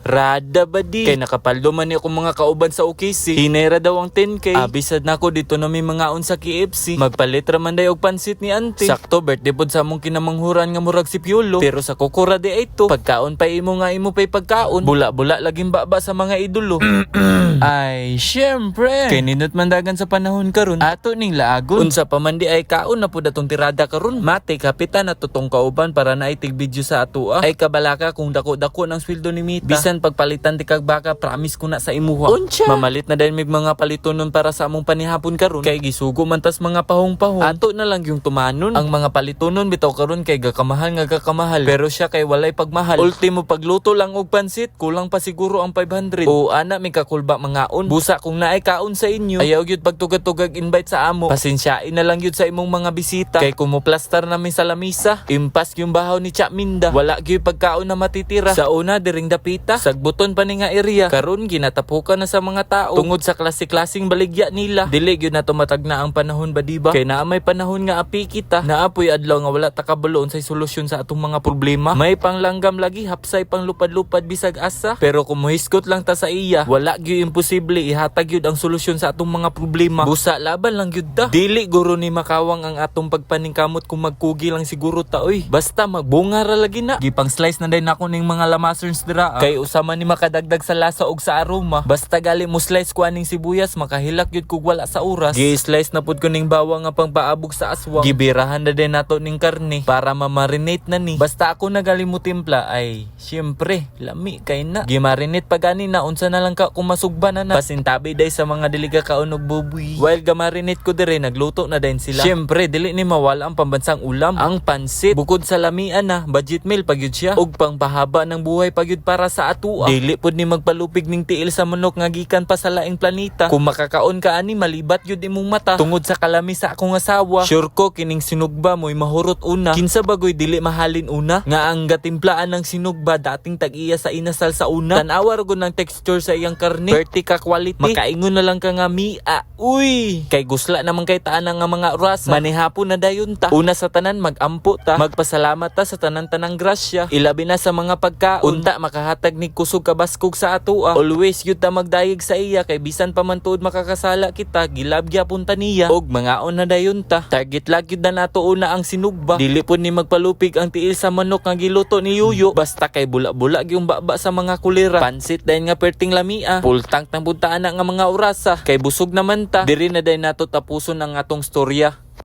Rada ba di? Kay nakapaldo man ni ako mga kauban sa OKC. Hinera daw ang 10k. Abisad na ako dito na may mga on sa KFC. Magpalit raman day og pansit ni auntie. Sakto birthday pod sa among kinamanghuran nga murag si Piolo. Pero sa kukura di ay to. Pagkaon pa imo nga imo pay pagkaon. Bula-bula laging baba sa mga idolo. Ay, syempre. Kay nindot mandagan sa panahon karon. Ato ning laagon. Unsa pa man di ay kaon na pud atong tirada karon. Mate kapitan at tutong kauban para naitig video sa ato. Ay kabalaka kung dako-dako ng sweldo ni Mita. Bisan pagpalitan ti kag baka, promise ko na sa imuha. Uncha? Mamalit na din mig mga palitonon para sa among panihapon karon. Kay gisugo man tas mga pahong-pahong. Ato na lang yung tumanon. Ang mga palitonon bitaw karon kay gakamahal nga gakamahal. Pero siya kay walay pagmahal. Ultimo pagluto lang og pansit, kulang pa siguro ang 500. O ana mi kakulba mangaon. Busa kung naay kaon sa inyo. Ayaw gyud pagtugad-tugag invite sa amo. Pasensyain na lang gyud sa imong mga bisita. Kay kumuplastar namin sa lamisa. Impas yung bahaw ni Chaminda. Wala gyud pagkaon na matitira. Sa una diring dapita, sagbuton pa ni nga area. Karon ginatapukan na sa mga tao tungod sa klase-klaseng baligya nila. Dili gyud na tumatag na ang panahon ba diba? Kay naa may panahon nga api kita. Naapoy adlaw nga wala ta kabulon sa solusyon sa atong mga problema. May panglanggam lagi, hapsay pang lupad-lupad bisag asa. Pero kung muhiskot lang ta sa iya, wala gyud imposible ihatag gyud ang solusyon sa atong mga problema. Busa laban lang gyud ta. Dili guro ni makawang ang atong pagpaningkamot kung magkugi lang siguro ta oy. Basta magbunga ra lagi na. Gipang slice na din ako ning mga lamasers dira. Kay usama ni makadagdag sa lasa og sa aroma. Basta gali mo slice ko aning sibuyas, makahilak gyud kog wala sa oras. Gi-slice na pud ko ning bawang nga pangpaabog sa aswang. Gibirahan na din nato ning karne para ma-marinate na ni. Basta ako nagali mo timpla ay syempre lami kay na. Gi-marinate pa gani na unsa na lang ka kung masugba na na. Pasintabi day sa mga dili ka kaunog bubuy. While ga-marinate ko dire nagluto na din sila. Syempre dili ni mawala ang pambansang ulam, ang pansit. Bukod sa lamian na budget meal pagyud siya og pangpahaba ng buhay pagyud para sa atua. Dili pud ni magpalupig ning tiil sa manok nga gikan pa sa laing planeta. Kung makakaon ka ani malibat gyud imong mata tungod sa kalami sa akong asawa. Sure ko kining sinugba mo'y mahurot una. Kinsa bagoy dili mahalin una nga ang gatimplaan ng sinugba dating tag-iya sa inasal sa una. Tan-awa ra gud ng texture sa iyang karne. Perti ka quality. Makaingon na lang ka nga mia. Uy, kay gusla naman kay taan nga mga orasa. Manihapon na dayon ta. Una sa tanan magampo ta. Magpasalamat ta sa tanan-tanang grasya. Ilabi na sa mga pagkaon. Unta makahatag ni kusog kabaskog sa atua. Always gyud ta magdayeg sa iya kay bisan pa man tuod makakasala kita gilab gyapon ta niya. Og mangaon na dayon ta. Target lang gyud na nato una ang sinugba. Dili pud ni magpalupig ang tiil sa manok nga giluto ni Yuyo. Basta kay bula-bula gyung baba sa mga kulira. Pansit dayon nga perting lamia. Full tank ng buntaan nga mga orasa. Kay busog naman ta. Diri na dayon nato tapuson ang atong storya.